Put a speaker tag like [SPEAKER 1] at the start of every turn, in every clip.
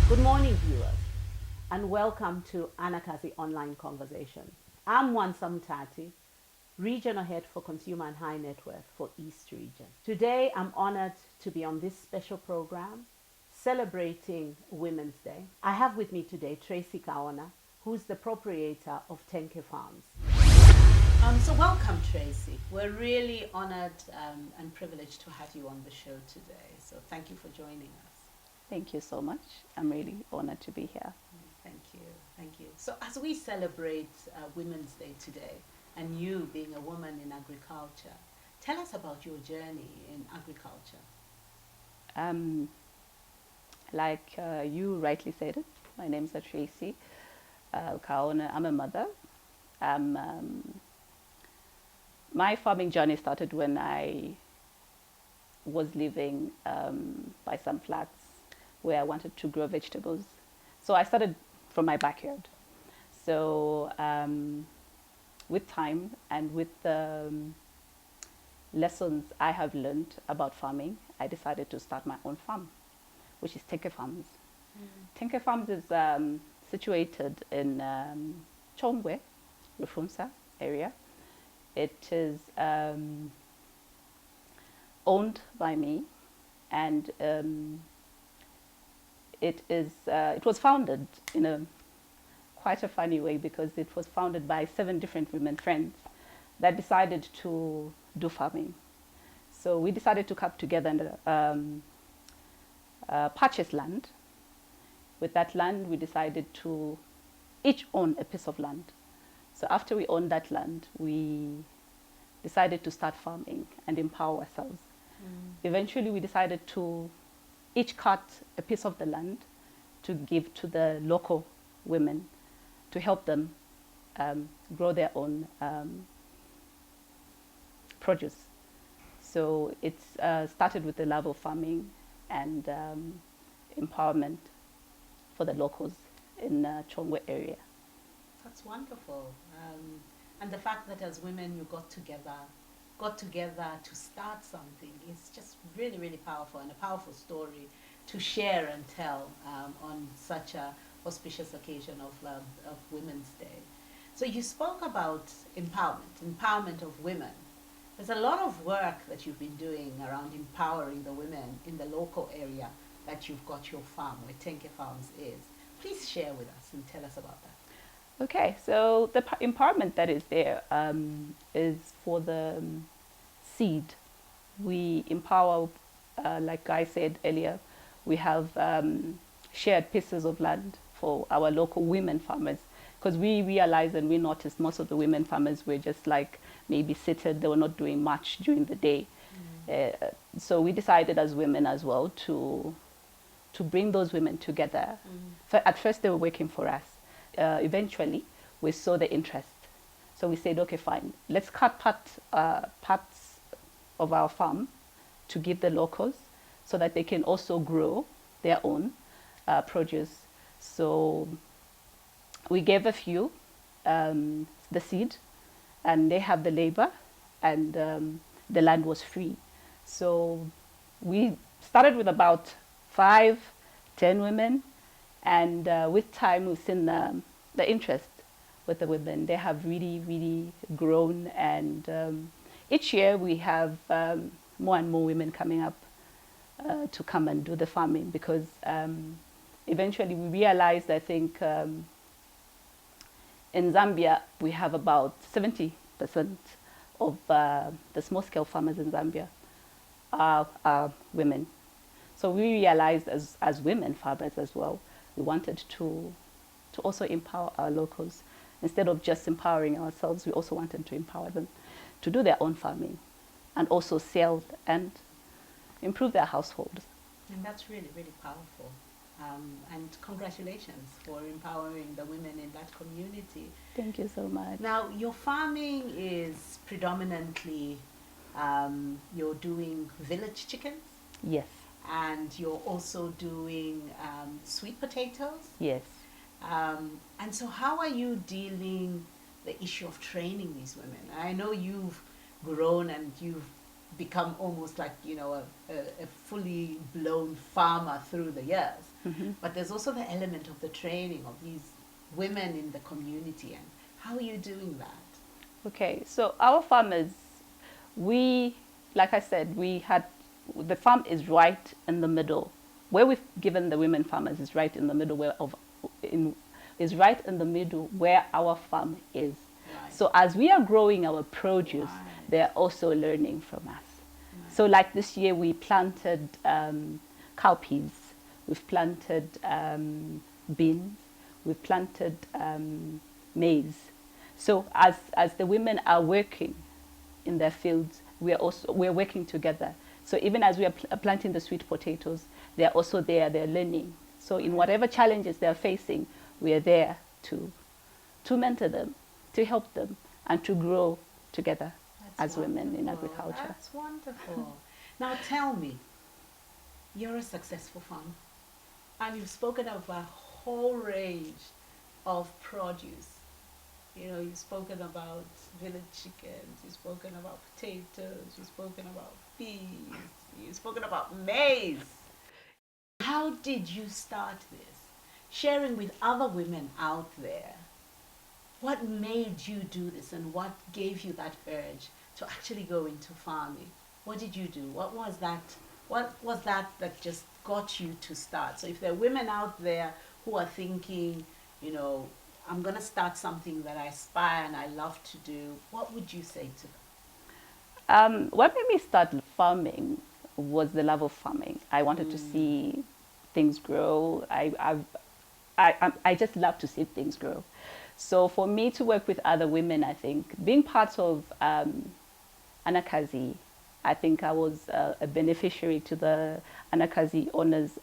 [SPEAKER 1] Good morning, viewers, and welcome to Anakazi Online Conversation. I'm Wansam Tati, Regional Head for Consumer and High Net Worth for East Region. Today, I'm honored to be on this special program celebrating Women's Day. I have with me today Tracy Kaona, who's the proprietor of Tenke Farms. So welcome, Tracy. We're really honored and privileged to have you on the show today. So thank you for joining us.
[SPEAKER 2] Thank you so much. I'm really honored to be here.
[SPEAKER 1] Thank you. Thank you. So as we celebrate Women's Day today, and you being a woman in agriculture, tell us about your journey in agriculture.
[SPEAKER 2] Like you rightly said it, my name's Tracy Kaona. I'm a mother. My farming journey started when I was living by some flats where I wanted to grow vegetables. So I started from my backyard. So with time and with the lessons I have learned about farming, I decided to start my own farm, which is Tenke Farms. Tenke Farms is situated in Chongwe, Rufumsa area. It is owned by me, and it was founded in a quite a funny way, because it was founded by 7 different women friends that decided to do farming. So we decided to come together and purchase land. With that land, we decided to each own a piece of land. So after we owned that land, we decided to start farming and empower ourselves. Eventually, we decided to each cut a piece of the land to give to the local women to help them grow their own produce. So it started with the love of farming and empowerment for the locals in Chongwe area.
[SPEAKER 1] That's wonderful. And the fact that as women you got together to start something is just really, really powerful, and a powerful story to share and tell on such a auspicious occasion of Women's Day. So you spoke about empowerment of women. There's a lot of work that you've been doing around empowering the women in the local area that you've got your farm, where Tenke Farms is. Please share with us and tell us about that.
[SPEAKER 2] Okay, so the empowerment that is there is for the seed. We empower, like I said earlier, we have shared pieces of land for our local women farmers, because we realized and we noticed most of the women farmers were just like maybe seated, they were not doing much during the day. So we decided as women as well to bring those women together. At first they were working for us. Eventually we saw the interest. So we said, okay, fine, let's cut parts of our farm to give the locals so that they can also grow their own produce. So we gave a few the seed, and they have the labor, and the land was free. So we started with about 5-10 women, and with time we've seen the interest with the women. They have really, really grown, and each year we have more and more women coming up to come and do the farming, because eventually we realized, I think, in Zambia we have about 70% of the small-scale farmers in Zambia are women. So we realized as women farmers as well, we wanted to also empower our locals. Instead of just empowering ourselves, we also wanted to empower them to do their own farming and also sell and improve their households.
[SPEAKER 1] And that's really, really powerful. And congratulations for empowering the women in that community.
[SPEAKER 2] Thank you so much.
[SPEAKER 1] Now, your farming is predominantly, you're doing village chickens?
[SPEAKER 2] Yes.
[SPEAKER 1] And you're also doing sweet potatoes?
[SPEAKER 2] Yes.
[SPEAKER 1] And so how are you dealing the issue of training these women? I know you've grown and you've become almost like, you know, a fully blown farmer through the years. But there's also the element of the training of these women in the community. And how are you doing that?
[SPEAKER 2] Okay, so our farmers, we, like I said, the farm is right in the middle. Where we've given the women farmers is right in the middle is right in the middle where our farm is.
[SPEAKER 1] Right.
[SPEAKER 2] So as we are growing our produce,
[SPEAKER 1] Right.
[SPEAKER 2] they're also learning from us.
[SPEAKER 1] Right.
[SPEAKER 2] So like this year we planted cowpeas, we've planted beans, we've planted maize. So as the women are working in their fields, we're working together. So even as we are planting the sweet potatoes, they're also there, they're learning. So in whatever challenges they're facing, we are there to mentor them, to help them, and to grow together as women in agriculture.
[SPEAKER 1] That's wonderful. Now tell me, you're a successful farmer, and you've spoken of a whole range of produce. You know, you've spoken about village chickens, you've spoken about potatoes, you've spoken about peas, you've spoken about maize. How did you start this? Sharing with other women out there. What made you do this, and what gave you that urge to actually go into farming? What did you do? What was that just got you to start? So if there are women out there who are thinking, you know, I'm going to start something that I aspire and I love to do, what would you say to them?
[SPEAKER 2] What made me start farming was the love of farming. I wanted to see things grow. I just love to see things grow. So for me to work with other women, I think being part of Anakazi, I think I was a beneficiary to the Anakazi owners,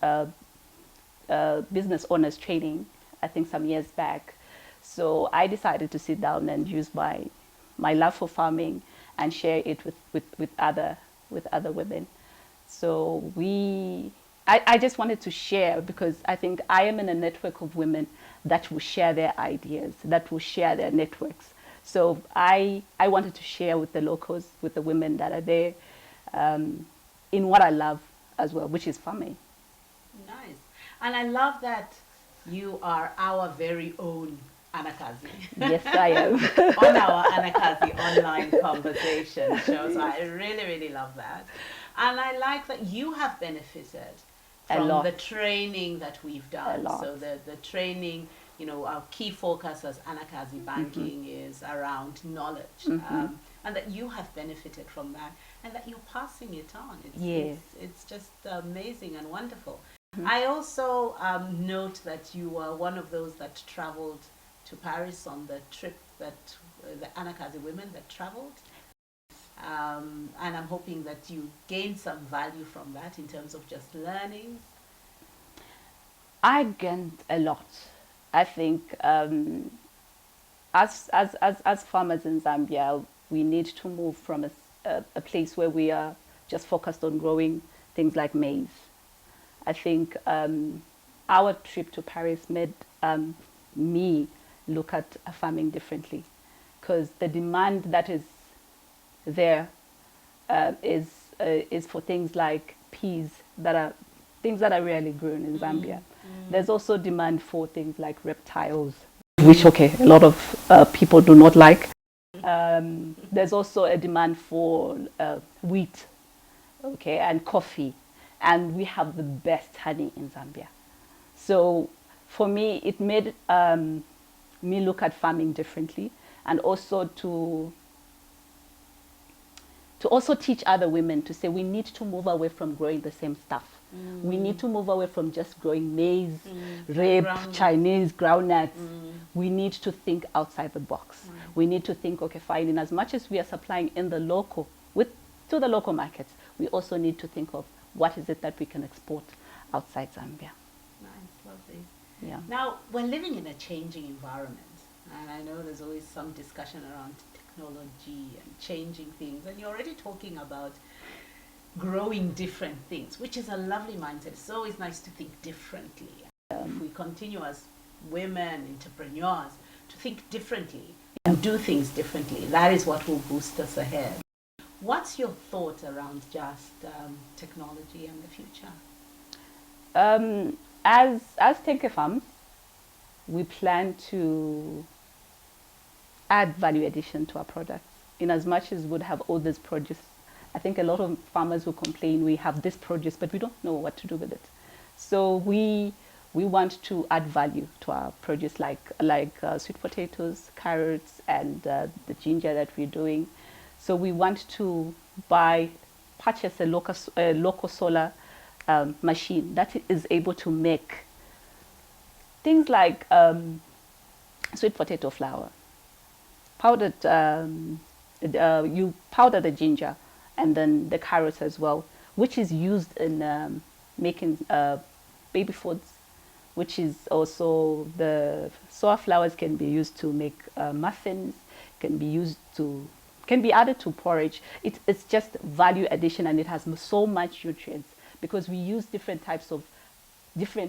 [SPEAKER 2] business owners training, I think some years back. So I decided to sit down and use my love for farming and share it with other women. So I just wanted to share, because I think I am in a network of women that will share their ideas, that will share their networks. So I wanted to share with the locals, with the women that are there, in what I love as well, which is farming.
[SPEAKER 1] Nice. And I love that you are our very own Anakazi.
[SPEAKER 2] Yes, I am.
[SPEAKER 1] On our Anakazi online conversation shows. I really, really love that. And I like that you have benefited from the training that we've done. So the training, you know, our key focus as Anakazi Banking is around knowledge. And that you have benefited from that, and that you're passing it on. It's just amazing and wonderful. I also note that you are one of those that traveled to Paris on the trip that the Anakazi women that traveled. And I'm hoping that you gained some value from that in terms of just learning.
[SPEAKER 2] I gained a lot. I think as farmers in Zambia, we need to move from a place where we are just focused on growing things like maize. I think our trip to Paris made me look at farming differently, because the demand that is there is for things like peas, that are rarely grown in Zambia. There's also demand for things like reptiles, which a lot of people do not like. There's also a demand for wheat, and coffee, and we have the best honey in Zambia. So for me, it made me look at farming differently, and also to also teach other women to say we need to move away from growing the same stuff. We need to move away from just growing maize, rape, Chinese groundnuts. We need to think outside the box. We need to think, fine, in as much as we are supplying in the local, to the local markets, we also need to think of what is it that we can export outside Zambia.
[SPEAKER 1] Nice, lovely.
[SPEAKER 2] Yeah.
[SPEAKER 1] Now, we're living in a changing environment, and I know there's always some discussion around technology and changing things, and you're already talking about growing different things, which is a lovely mindset. It's always nice to think differently. If we continue as women entrepreneurs to think differently and do things differently, that is what will boost us ahead. What's your thought around just technology and the future?
[SPEAKER 2] As Tenke Farms, we plan to add value addition to our products. In as much as we'd have all this produce, I think a lot of farmers will complain we have this produce, but we don't know what to do with it. So we want to add value to our produce, like sweet potatoes, carrots, and the ginger that we're doing. So we want to purchase a local solar machine that is able to make things like sweet potato flour, powdered. You powder the ginger and then the carrots as well, which is used in making baby foods, which is also the soy flours can be used to make muffins, can be added to porridge. It's just value addition, and it has so much nutrients because we use different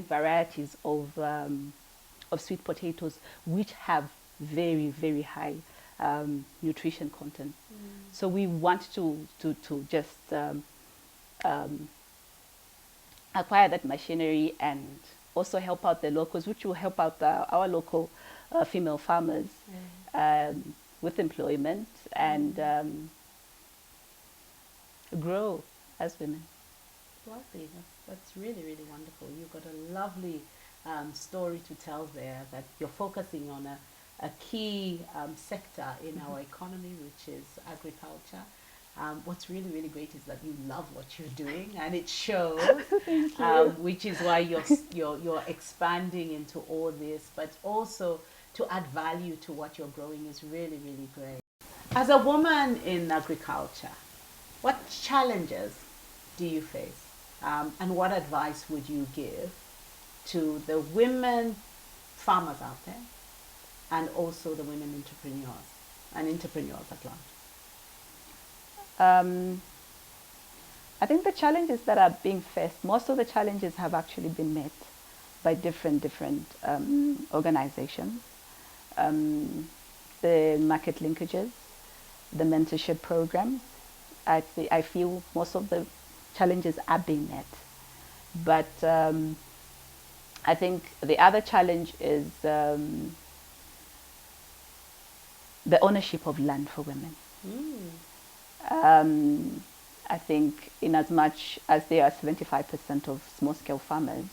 [SPEAKER 2] varieties of sweet potatoes, which have very, very high nutrition content. So we want to just um, acquire that machinery and also help out the locals, which will help out our local female farmers with employment and grow as women.
[SPEAKER 1] Lovely. That's really, really wonderful. You've got a lovely story to tell there, that you're focusing on a key sector in our economy, which is agriculture. What's really, really great is that you love what you're doing, and it shows, which is why you're expanding into all this, but also to add value to what you're growing is really, really great. As a woman in agriculture, what challenges do you face? And what advice would you give to the women farmers out there and also the women entrepreneurs and entrepreneurs at large?
[SPEAKER 2] I think the challenges that are being faced, most of the challenges have actually been met by different organizations. The market linkages, the mentorship programs. I feel most of the challenges are being met. But I think the other challenge is the ownership of land for women. I think in as much as there are 75% of small-scale farmers,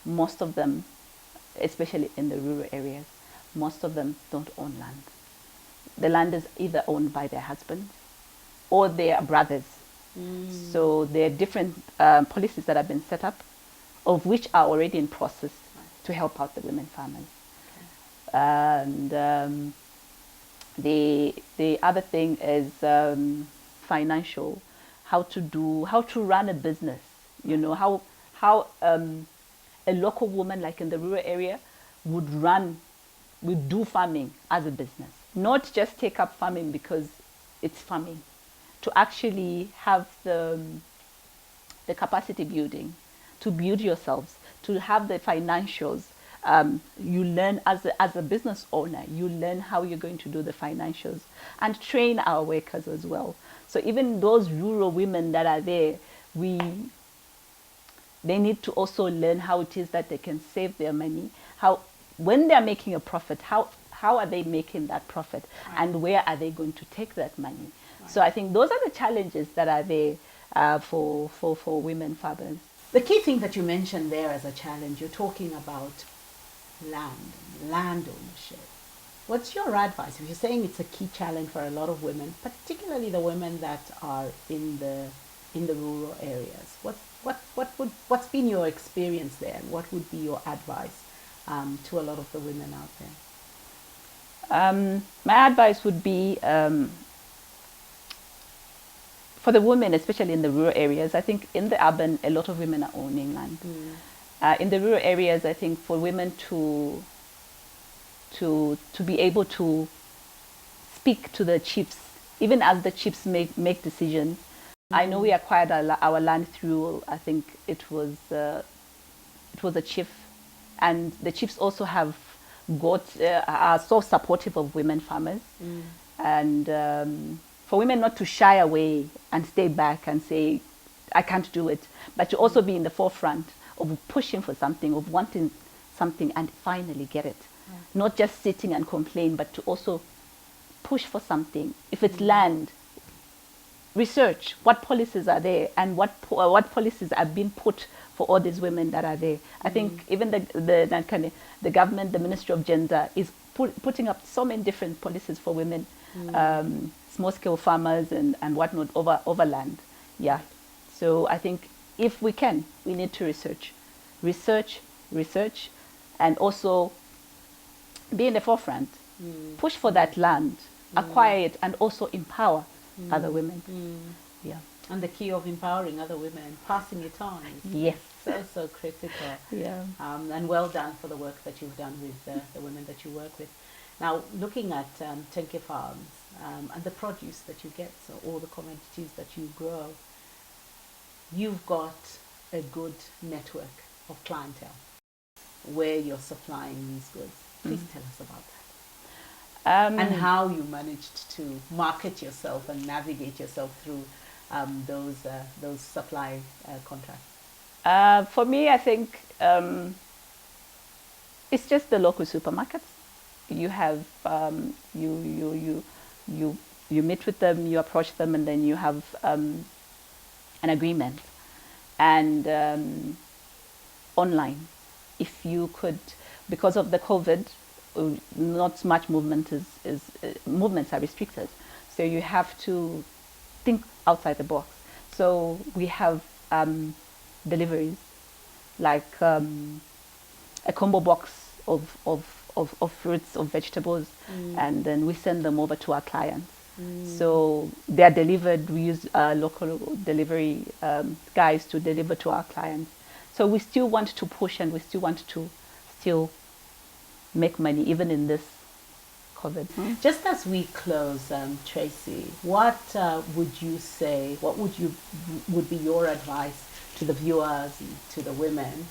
[SPEAKER 2] most of them, especially in the rural areas, most of them don't own land. The land is either owned by their husbands or their brothers. So there are different policies that have been set up, of which are already in process to help out the women farmers. And the other thing is financial, how to run a business. You know how a local woman, like in the rural area, would do farming as a business, not just take up farming because it's farming, to actually have the capacity building, to build yourselves, to have the financials. You learn as a business owner, you learn how you're going to do the financials and train our workers as well. So even those rural women that are there, they need to also learn how it is that they can save their money, how when they're making a profit, how are they making that profit, and where are they going to take that money. So I think those are the challenges that are there for women farmers.
[SPEAKER 1] The key thing that you mentioned there as a challenge, you're talking about land ownership. What's your advice? If you're saying it's a key challenge for a lot of women, particularly the women that are in the rural areas, what's been your experience there, and what would be your advice to a lot of the women out there?
[SPEAKER 2] My advice would be for the women, especially in the rural areas. I think in the urban, a lot of women are owning land. In the rural areas, I think for women to be able to speak to the chiefs, even as the chiefs make decisions. I know we acquired our land through, I think it was a chief, and the chiefs also are so supportive of women farmers. And for women not to shy away and stay back and say, I can't do it, but to also be in the forefront of pushing for something, of wanting something and finally get it. Not just sitting and complain, but to also push for something. If it's land, research what policies are there and what policies are being put for all these women that are there. I think even the government, the Ministry of Gender, is putting up so many different policies for women, small scale farmers and whatnot over land. Yeah. So I think if we can, we need to research, and also be in the forefront, push for that land, acquire it, and also empower other women. Yeah.
[SPEAKER 1] And the key of empowering other women, passing it on, is
[SPEAKER 2] Yes.
[SPEAKER 1] so critical.
[SPEAKER 2] Yeah.
[SPEAKER 1] And well done for the work that you've done with the women that you work with. Now, looking at Tenke Farms and the produce that you get, so all the commodities that you grow, you've got a good network of clientele where you're supplying these goods. Please tell us about that. And how you managed to market yourself and navigate yourself through those supply contracts.
[SPEAKER 2] For me, I think it's just the local supermarkets. You have you meet with them, you approach them, and then you have an agreement. And online, if you could, because of the COVID, not much movement movements are restricted, so you have to think outside the box. So we have deliveries, like a combo box of fruits, of vegetables, and then we send them over to our clients. So they are delivered. We use local delivery guys to deliver to our clients. So we still want to push, and we still want to make money even in this COVID.
[SPEAKER 1] Just as we close, Tracy, what would you say? What would be your advice to the viewers, to the women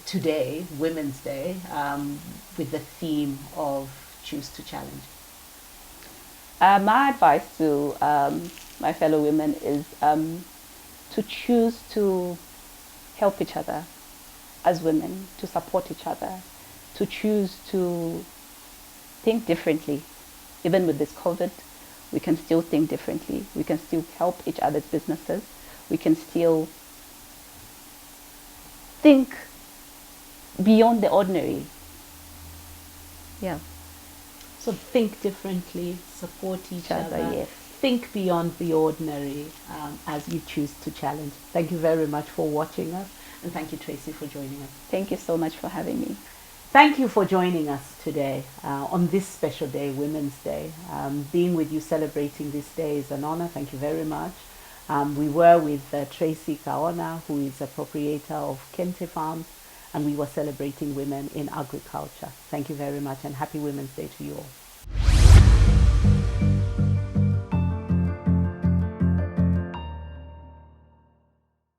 [SPEAKER 1] today, Women's Day, with the theme of Choose to Challenge?
[SPEAKER 2] My advice to my fellow women is to choose to help each other as women, to support each other, to choose to think differently. Even with this COVID, we can still think differently. We can still help each other's businesses. We can still think beyond the ordinary. Yeah.
[SPEAKER 1] So think differently, support each other.
[SPEAKER 2] Yes.
[SPEAKER 1] Think beyond the ordinary as you choose to challenge. Thank you very much for watching us, and thank you, Tracy, for joining us.
[SPEAKER 2] Thank you so much for having me.
[SPEAKER 1] Thank you for joining us today on this special day, Women's Day. Being with you celebrating this day is an honor. Thank you very much. We were with Tracy Kaona, who is a proprietor of Kente Farms, and we were celebrating women in agriculture. Thank you very much, and happy Women's Day to you all.